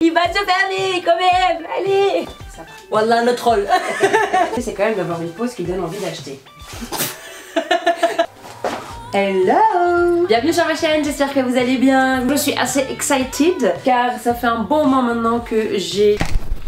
Il va se fermer quand même. Allez. Ça va. Wallah, le troll. C'est quand même d'avoir une pause qui donne envie d'acheter. Hello! Bienvenue sur ma chaîne, j'espère que vous allez bien. Je suis assez excited car ça fait un bon moment maintenant que j'ai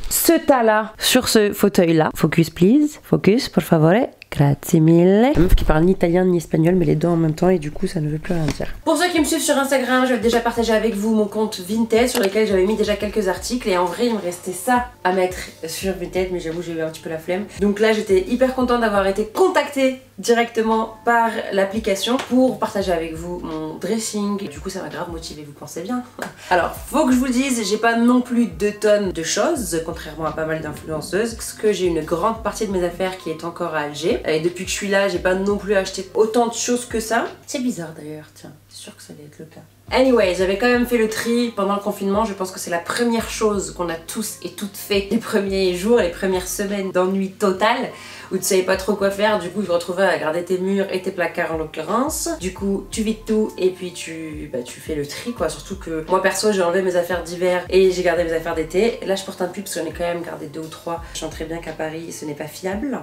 ce tas là sur ce fauteuil là. Focus please, focus por favore. Grazie mille. La meuf qui parle ni italien ni espagnol mais les deux en même temps et du coup ça ne veut plus rien dire. Pour ceux qui me suivent sur Instagram, j'avais déjà partagé avec vous mon compte Vinted sur lequel j'avais mis déjà quelques articles et en vrai il me restait ça à mettre sur Vinted mais j'avoue j'ai eu un petit peu la flemme. Donc là j'étais hyper contente d'avoir été contactée directement par l'application pour partager avec vous mon dressing. Et du coup ça m'a grave motivée, vous pensez bien. Alors faut que je vous le dise, j'ai pas non plus 2 tonnes de choses contrairement à pas mal d'influenceuses parce que j'ai une grande partie de mes affaires qui est encore à Alger. Et depuis que je suis là, j'ai pas non plus acheté autant de choses que ça. C'est bizarre d'ailleurs, tiens, c'est sûr que ça allait être le cas. Anyway, j'avais quand même fait le tri pendant le confinement. Je pense que c'est la première chose qu'on a tous et toutes fait les premiers jours, les premières semaines d'ennui total où tu savais pas trop quoi faire. Du coup, je me retrouvais à garder tes murs et tes placards en l'occurrence. Du coup, tu vides tout et puis tu fais le tri quoi. Surtout que moi perso, j'ai enlevé mes affaires d'hiver et j'ai gardé mes affaires d'été. Là, je porte un pull parce que j'en ai quand même gardé 2 ou 3. Je sens très bien qu'à Paris, ce n'est pas fiable.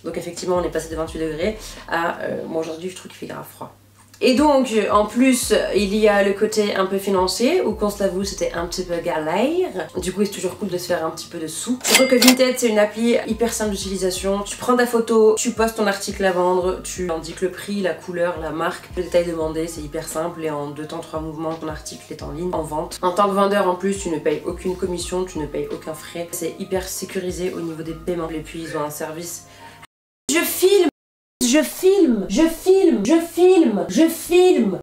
Donc effectivement on est passé de 28 degrés à moi aujourd'hui je trouve qu'il fait grave froid. Et donc en plus il y a le côté un peu financier où qu'on se l'avoue c'était un petit peu galère. Du coup c'est toujours cool de se faire un petit peu de sous. Surtout que Vinted c'est une appli hyper simple d'utilisation. Tu prends ta photo, tu postes ton article à vendre, tu indiques le prix, la couleur, la marque, le détail demandé, c'est hyper simple et en 2 temps 3 mouvements ton article est en ligne, en vente. En tant que vendeur en plus tu ne payes aucune commission, tu ne payes aucun frais. C'est hyper sécurisé au niveau des paiements et puis ils ont un service. Je filme, je filme, je filme, je filme, je filme.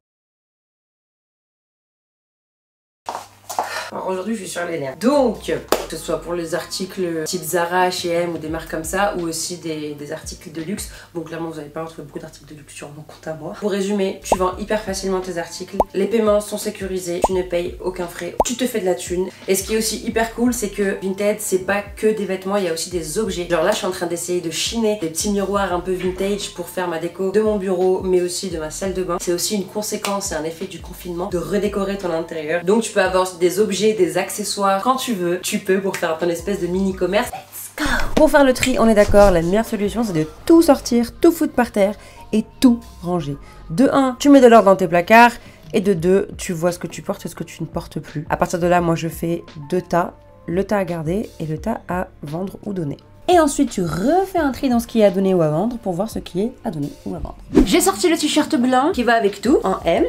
Alors aujourd'hui je suis sur les nerfs. Donc, que ce soit pour les articles type Zara, H&M ou des marques comme ça, ou aussi des articles de luxe. Bon clairement vous n'allez pas retrouver beaucoup d'articles de luxe sur mon compte à moi. Pour résumer, tu vends hyper facilement tes articles. Les paiements sont sécurisés, tu ne payes aucun frais, tu te fais de la thune. Et ce qui est aussi hyper cool, c'est que Vinted c'est pas que des vêtements, il y a aussi des objets. Genre là je suis en train d'essayer de chiner des petits miroirs un peu vintage pour faire ma déco de mon bureau, mais aussi de ma salle de bain. C'est aussi une conséquence et un effet du confinement de redécorer ton intérieur. Donc tu peux avoir des objets, des accessoires quand tu veux, tu peux pour faire ton espèce de mini commerce. Let's go! Pour faire le tri, on est d'accord, la meilleure solution c'est de tout sortir, tout foutre par terre et tout ranger. De 1, tu mets de l'ordre dans tes placards et de 2, tu vois ce que tu portes et ce que tu ne portes plus. À partir de là, moi je fais 2 tas, le tas à garder et le tas à vendre ou donner. Et ensuite tu refais un tri dans ce qui est à donner ou à vendre pour voir ce qui est à donner ou à vendre. J'ai sorti le t-shirt blanc qui va avec tout en M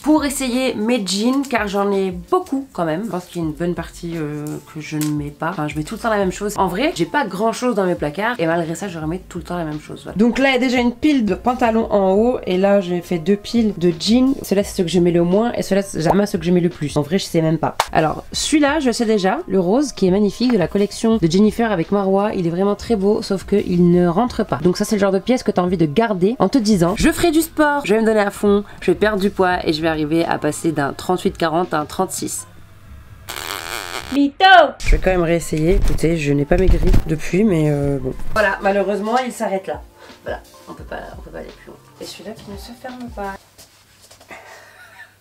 pour essayer mes jeans car j'en ai beaucoup quand même. Je pense qu'il y a une bonne partie que je ne mets pas. Enfin je mets tout le temps la même chose. En vrai j'ai pas grand chose dans mes placards et malgré ça je remets tout le temps la même chose. Voilà. Donc là il y a déjà une pile de pantalons en haut et là j'ai fait 2 piles de jeans. Ceux-là c'est ceux que je mets le moins et ceux-là c'est jamais ceux que je mets le plus. En vrai je sais même pas. Alors celui-là je sais déjà, le rose qui est magnifique de la collection de Jennifer avec Marwa. Il est vraiment très beau sauf qu'il ne rentre pas. Donc ça c'est le genre de pièce que tu as envie de garder en te disant je ferai du sport, je vais me donner à fond, je vais perdre du poids et je vais arriver à passer d'un 38-40 à un 36. Mytho! Je vais quand même réessayer. Écoutez, je n'ai pas maigri depuis mais bon. Voilà, malheureusement il s'arrête là. Voilà, on peut pas aller plus loin. Et celui-là qui ne se ferme pas.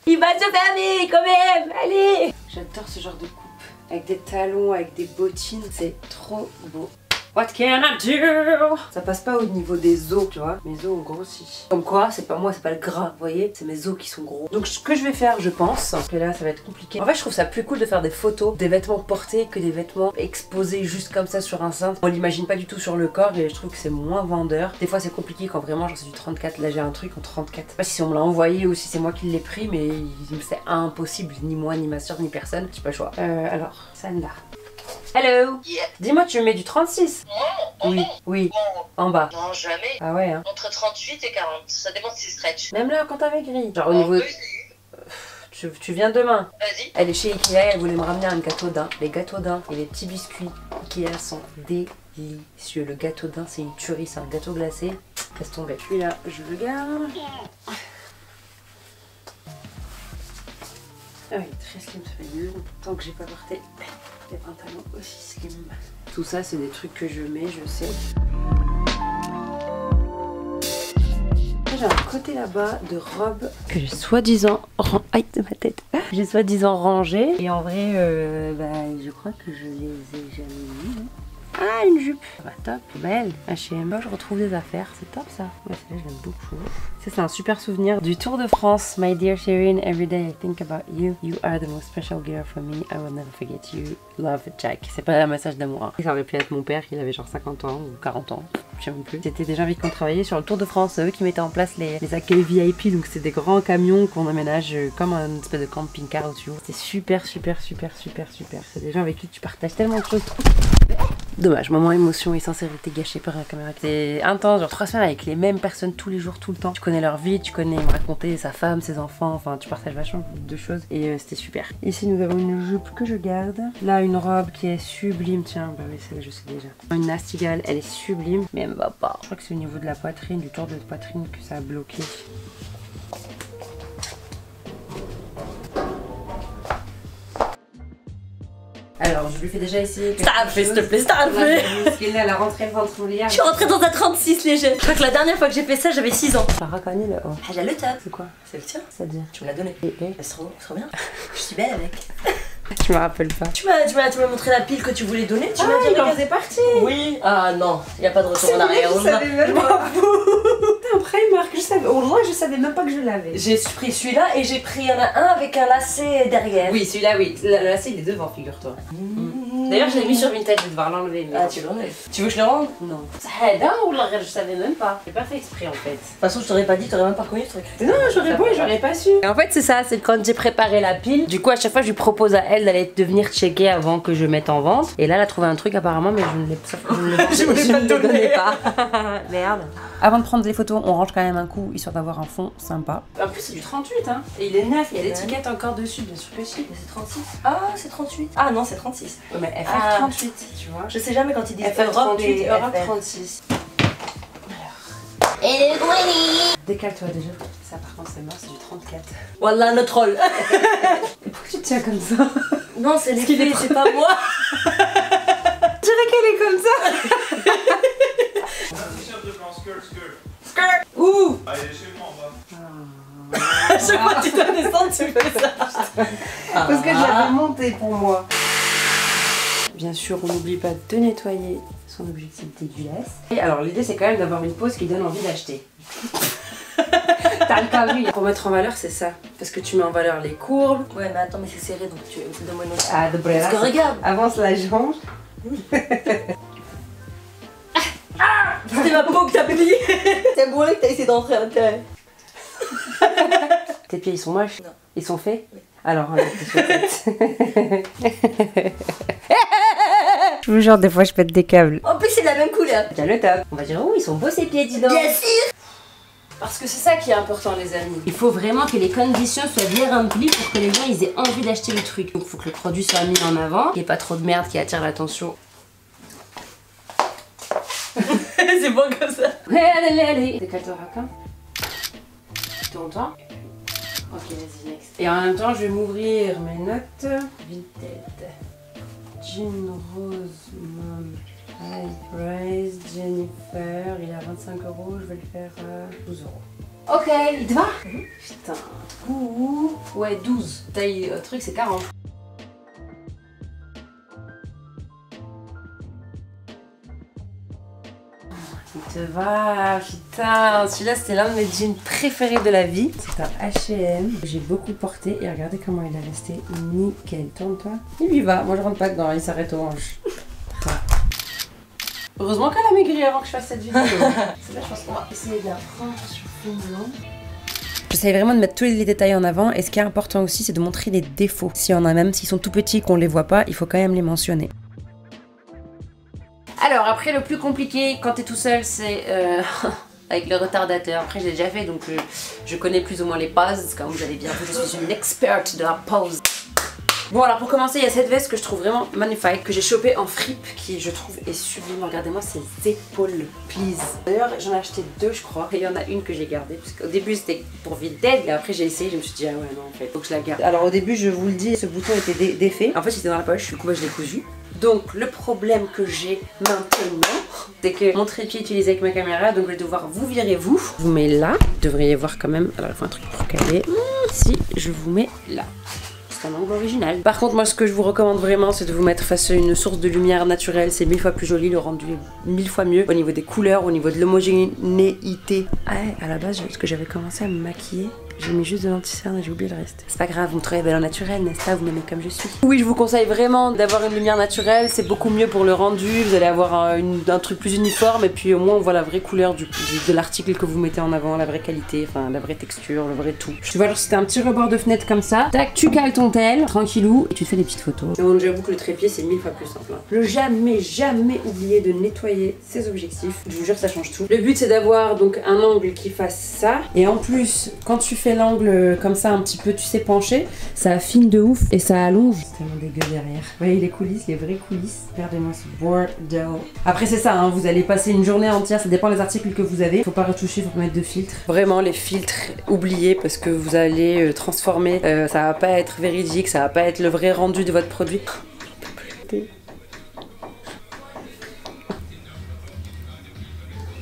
Il va se fermer quand même! Allez! J'adore ce genre de coupe. Avec des talons, avec des bottines, c'est trop beau. What can I do? Ça passe pas au niveau des os, tu vois. Mes os ont grossi. Comme quoi, c'est pas moi, c'est pas le gras, vous voyez. C'est mes os qui sont gros. Donc ce que je vais faire, je pense, parce que là ça va être compliqué. En fait, je trouve ça plus cool de faire des photos des vêtements portés que des vêtements exposés juste comme ça sur un cintre. On l'imagine pas du tout sur le corps et je trouve que c'est moins vendeur. Des fois c'est compliqué quand vraiment genre c'est du 34. Là j'ai un truc en 34. Je sais pas si on me l'a envoyé ou si c'est moi qui l'ai pris, mais c'est impossible. Ni moi, ni ma soeur, ni personne. J'ai pas le choix. Alors, Sanda. Hello. Yeah. Dis-moi, tu mais du 36? Non. Oui, oui. Non. En bas. Non, jamais. Ah ouais, hein. Entre 38 et 40. Ça dépend si c'est stretch. Même là, quand t'avais gris. Genre au niveau... Tu viens demain. Vas-y. Elle est chez Ikea, elle voulait me ramener un gâteau d'un. Les gâteaux d'un et les petits biscuits Ikea sont délicieux. Le gâteau d'un, c'est une tuerie, c'est un gâteau glacé. Laisse tomber. Celui-là, je le garde. Ah oui, très slim, ça fait longtemps que j'ai pas porté des pantalons aussi slim. Tout ça, c'est des trucs que je mets, je sais. J'ai un côté là-bas de robe que j'ai soi-disant aïe de ma tête. J'ai soi-disant rangé. Et en vrai, je crois que je les ai jamais mis. Ah, une jupe. Bah top, belle. H&M, je retrouve des affaires. C'est top ça. Ouais, celle-là, je l'aime beaucoup. Ça, c'est un super souvenir du Tour de France. My dear Shirin, every day I think about you. You are the most special girl for me. I will never forget you. Love, Jack. C'est pas un message d'amour. Hein. Ça aurait pu être mon père, il avait genre 50 ans ou 40 ans. Je sais même plus. C'était des gens avec qui on travaillait sur le Tour de France. C'est eux qui mettaient en place les accueils VIP. Donc c'est des grands camions qu'on aménage comme un espèce de camping-car au-dessus. C'est super, super, super, super, super. C'est des gens avec qui tu partages tellement de choses. Dommage, moment émotion et sincérité gâchée par la caméra. C'est intense, genre 3 semaines avec les mêmes personnes tous les jours, tout le temps. Tu connais leur vie, tu connais me raconter sa femme, ses enfants, enfin tu partages vachement de choses et c'était super. Ici nous avons une jupe que je garde. Là une robe qui est sublime, tiens, bah oui celle-là je sais déjà. Une Nastigale, elle est sublime, mais elle me va pas. Je crois que c'est au niveau de la poitrine, du tour de poitrine que ça a bloqué. Alors, je lui fais déjà essayer. Stop, s'il te plaît, stop. Parce qu'elle est à la rentrée ventre moulière. Je suis rentrée dans un 36 léger. Je crois que la dernière fois que j'ai fait ça, j'avais 6 ans. T'as reconnu le haut. Ah, j'ai le top. C'est quoi? C'est le tien. C'est-à-dire? Tu me l'as donné. Et C'est trop bien. Je suis belle avec. Je me rappelle pas. Tu m'as montré la pile que tu voulais donner. Tu m'as dit, regarde. c'est parti. Oui. Ah non, il n'y a pas de retour en arrière. Je savais même pas. T'es un Primark, je savais. Au moins, je savais même pas que je l'avais. J'ai pris celui-là et j'ai pris un avec un lacet derrière. Oui, celui-là, oui. Le lacet, il est devant, figure-toi. D'ailleurs, je l'ai mis sur Vinted, je vais devoir l'enlever. Ah, tu l'enlèves. Tu veux que je le rende? Non. Ça aide, hein, ou je savais même pas. J'ai pas fait exprès en fait. De toute façon, je t'aurais pas dit, t'aurais même pas reconnu ce truc. Non, j'aurais pas su. En fait, c'est ça, c'est quand j'ai préparé la pile. Du coup, à chaque fois, je lui propose à elle d'aller venir checker avant que je mette en vente. Et là, elle a trouvé un truc apparemment, mais je ne le donnais pas. Merde. Avant de prendre les photos, on range quand même un coup, histoire d'avoir un fond sympa. En plus, c'est du 38, hein. Et il est neuf, il y a l'étiquette encore dessus, bien sûr que si. Mais c'est 36. Ah, c'est 38. Ah non, c'est 36. Ouais, mais FR 38, tu vois. Je sais jamais quand ils disent FR Europe 38 et Europe FR. 36. Et le Gwenny. Décale-toi déjà. Ça, par contre, c'est mort, c'est du 34. Voilà le troll. Pourquoi tu te tiens comme ça? Non, c'est l'effet, c'est pas moi. Je dirais qu'elle est comme ça. T-shirt de blanc, skirt. Ouh. Allez, chez moi en bas. À chaque fois que tu dois descendre, tu fais ça. Parce que je l'avais monté pour moi. Bien sûr, on n'oublie pas de nettoyer son objectif dégueulasse. Et alors, l'idée, c'est quand même d'avoir une pose qui donne envie d'acheter. T'as le cas vu. Pour mettre en valeur, c'est ça. Parce que tu mets en valeur les courbes. Ouais, mais attends, mais c'est serré donc tu donnes-moi une autre. Ah, de bref. Parce que regarde. Avance la jambe. C'était ma peau que t'as plié. C'est bon là que t'as essayé d'entrer à l'intérieur. Tes pieds, ils sont moches? Non. Ils sont faits? Oui. Alors, enlève tes chaussettes. Je vous jure, des fois, je pète des câbles. En plus, c'est de la même couleur. Tiens, le top. On va dire, oh, ils sont beaux ces pieds, dis donc. Bien sûr. Parce que c'est ça qui est important, les amis. Il faut vraiment que les conditions soient bien remplies pour que les gens ils aient envie d'acheter le truc. Donc il faut que le produit soit mis en avant, qu'il n'y ait pas trop de merde qui attire l'attention. C'est bon comme ça. Allez. Décale-toi, Raquin. Tourne-toi. Ok, vas-y, next. Et en même temps, je vais m'ouvrir mes notes. Vinted. Jean Rose Mom. High Price, Jennifer, il est à 25 €, je vais le faire à 12 €. Ok, il te va? Putain. Ouh. Ouais, 12. Taille truc, c'est 40. Il te va, putain. Celui-là, c'était l'un de mes jeans préférés de la vie. C'est un H&M que j'ai beaucoup porté. Et regardez comment il est resté nickel. Tourne-toi. Il lui va. Moi, je rentre pas dedans. Il s'arrête aux hanches. Heureusement qu'elle a maigri avant que je fasse cette vidéo. C'est là, je pense qu'on va essayer de la prendre sur film. J'essaie vraiment de mettre tous les détails en avant. Et ce qui est important aussi, c'est de montrer les défauts. S'il y en a, même s'ils sont tout petits et qu'on les voit pas, il faut quand même les mentionner. Alors, après, le plus compliqué quand t'es tout seul, c'est avec le retardateur. Après, je l'ai déjà fait, donc je connais plus ou moins les poses. Comme vous allez bien, je suis une experte de la pose. Bon, alors pour commencer, il y a cette veste que je trouve vraiment magnifique, que j'ai chopée en fripe, qui je trouve est sublime. Regardez-moi ces épaules, please. D'ailleurs, j'en ai acheté 2, je crois. Et il y en a une que j'ai gardée, parce qu'au début c'était pour Vinted, mais après j'ai essayé, je me suis dit, ah ouais, non, en fait, faut que je la garde. Alors au début, je vous le dis, ce bouton était défait. En fait, il était dans la poche, du coup, je l'ai cousu. Donc le problème que j'ai maintenant, c'est que mon trépied est utilisé avec ma caméra, donc je vais devoir vous virer vous. Je vous mets là, vous devriez voir quand même, alors il faut un truc pour caler. Si je vous mets là. Un angle original. Par contre, moi ce que je vous recommande vraiment, c'est de vous mettre face à une source de lumière naturelle. C'est 1000 fois plus joli, le rendu est 1000 fois mieux au niveau des couleurs, au niveau de l'homogénéité. Ah, à la base, parce que j'avais commencé à me maquiller, j'ai mis juste de l'anti-cerne et j'ai oublié le reste. C'est pas grave, vous me trouvez belle en naturel, n'est-ce pas? Vous m'aimez comme je suis. Oui, je vous conseille vraiment d'avoir une lumière naturelle, c'est beaucoup mieux pour le rendu. Vous allez avoir un truc plus uniforme et puis au moins on voit la vraie couleur de l'article que vous mettez en avant, la vraie qualité, enfin la vraie texture, le vrai tout. Tu vois, alors c'était un petit rebord de fenêtre comme ça. Tac, tu cales ton tel, tranquillou, et tu te fais des petites photos. Donc j'avoue que le trépied c'est 1000 fois plus simple. Le jamais oublier de nettoyer ses objectifs. Je vous jure, ça change tout. Le but c'est d'avoir donc un angle qui fasse ça. Et en plus, quand tu fais l'angle comme ça un petit peu, tu sais, penché, ça affine de ouf et ça allonge. C'est tellement dégueu derrière. Vous voyez les coulisses, les vraies coulisses. Regardez-moi ce bordel. Après c'est ça, hein, vous allez passer une journée entière, ça dépend des articles que vous avez. Faut pas retoucher, faut pas mettre de filtre. Vraiment les filtres, oubliez parce que vous allez transformer. Ça va pas être véridique, ça va pas être le vrai rendu de votre produit.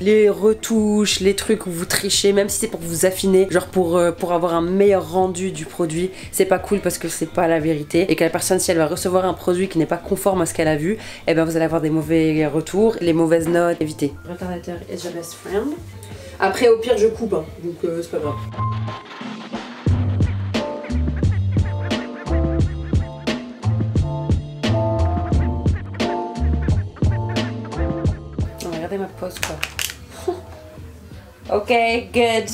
Les retouches, les trucs où vous trichez, même si c'est pour vous affiner, genre pour avoir un meilleur rendu du produit, c'est pas cool parce que c'est pas la vérité et que la personne, si elle va recevoir un produit qui n'est pas conforme à ce qu'elle a vu, eh ben vous allez avoir des mauvais retours, les mauvaises notes, évitez. Retardateur is your best friend. Après au pire je coupe, hein, donc c'est pas grave. Regardez ma pose quoi. Ok, good.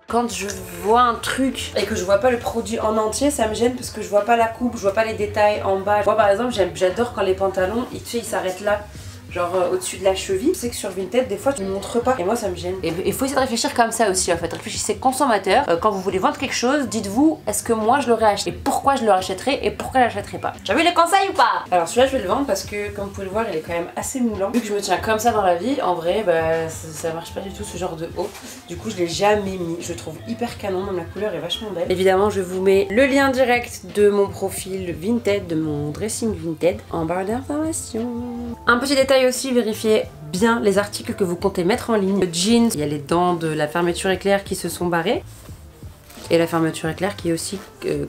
Quand je vois un truc et que je vois pas le produit en entier, ça me gêne parce que je vois pas la coupe, je vois pas les détails en bas. Moi par exemple, j'adore quand les pantalons, ils s'arrêtent là. Genre au-dessus de la cheville. Je sais que sur Vinted, des fois, je ne montre pas. Et moi, ça me gêne. Et il faut essayer de réfléchir comme ça aussi, en fait. Réfléchissez consommateur. Quand vous voulez vendre quelque chose, dites-vous, est-ce que moi, je l'aurais acheté? Et pourquoi je le rachèterais? Et pourquoi je l'achèterais pas? J'ai vu les conseils ou pas? Alors celui-là, je vais le vendre parce que, comme vous pouvez le voir, il est quand même assez moulant. Vu que je me tiens comme ça dans la vie, en vrai, bah, ça marche pas du tout ce genre de haut. Du coup, je l'ai jamais mis. Je le trouve hyper canon. Même la couleur est vachement belle. Évidemment, je vous mets le lien direct de mon profil Vinted, de mon dressing Vinted, en barre d'informations. Un petit détail aussi, vérifiez bien les articles que vous comptez mettre en ligne. Le jeans, il y a les dents de la fermeture éclair qui se sont barrées. Et la fermeture éclair qui est aussi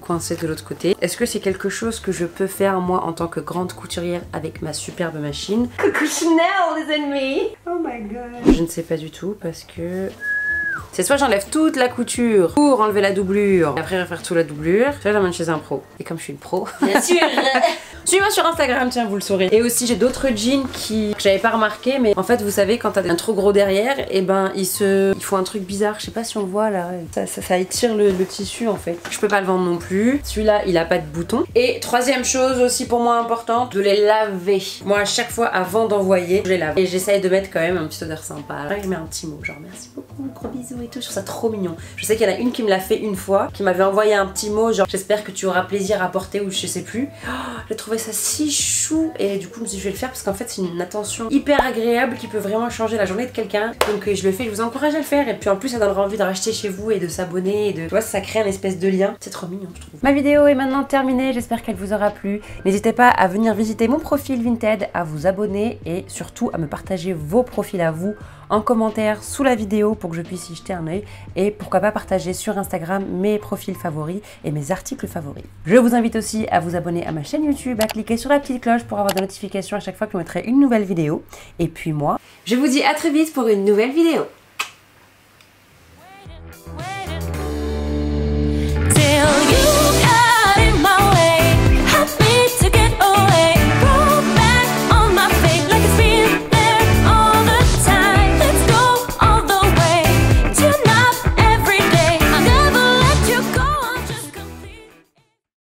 coincée de l'autre côté. Est-ce que c'est quelque chose que je peux faire moi en tant que grande couturière avec ma superbe machine? Coucou Chanel les ennemis! Oh my god! Je ne sais pas du tout parce que... c'est soit j'enlève toute la couture pour enlever la doublure et après refaire toute la doublure, soit j'emmène chez un pro. Et comme je suis une pro, bien sûr, suivez-moi sur Instagram, tiens, vous le saurez. Et aussi j'ai d'autres jeans que j'avais pas remarqué, mais en fait vous savez quand t'as un trop gros derrière, et ben ils font un truc bizarre, je sais pas si on voit là, ça étire le tissu en fait. Je peux pas le vendre non plus. Celui-là il a pas de bouton. Et troisième chose aussi pour moi importante, de les laver. Moi à chaque fois avant d'envoyer, je les lave. Et j'essaye de mettre quand même un petit odeur sympa. Là je mets un petit mot, genre merci beaucoup, gros bisous et tout, je trouve ça trop mignon. Je sais qu'il y en a une qui me l'a fait une fois, qui m'avait envoyé un petit mot genre j'espère que tu auras plaisir à porter ou je sais plus. Oh, j'ai trouvé ça si chou et du coup je me suis dit je vais le faire parce qu'en fait c'est une attention hyper agréable qui peut vraiment changer la journée de quelqu'un. Donc je le fais, je vous encourage à le faire et puis en plus ça donnera envie de racheter chez vous et de s'abonner et de... tu vois, ça crée un espèce de lien. C'est trop mignon je trouve. Ma vidéo est maintenant terminée, j'espère qu'elle vous aura plu. N'hésitez pas à venir visiter mon profil Vinted, à vous abonner et surtout à me partager vos profils à vous en commentaire sous la vidéo pour que je puisse y jeter un œil et pourquoi pas partager sur Instagram mes profils favoris et mes articles favoris. Je vous invite aussi à vous abonner à ma chaîne YouTube, à cliquer sur la petite cloche pour avoir des notifications à chaque fois que je mettrai une nouvelle vidéo. Et puis moi, je vous dis à très vite pour une nouvelle vidéo.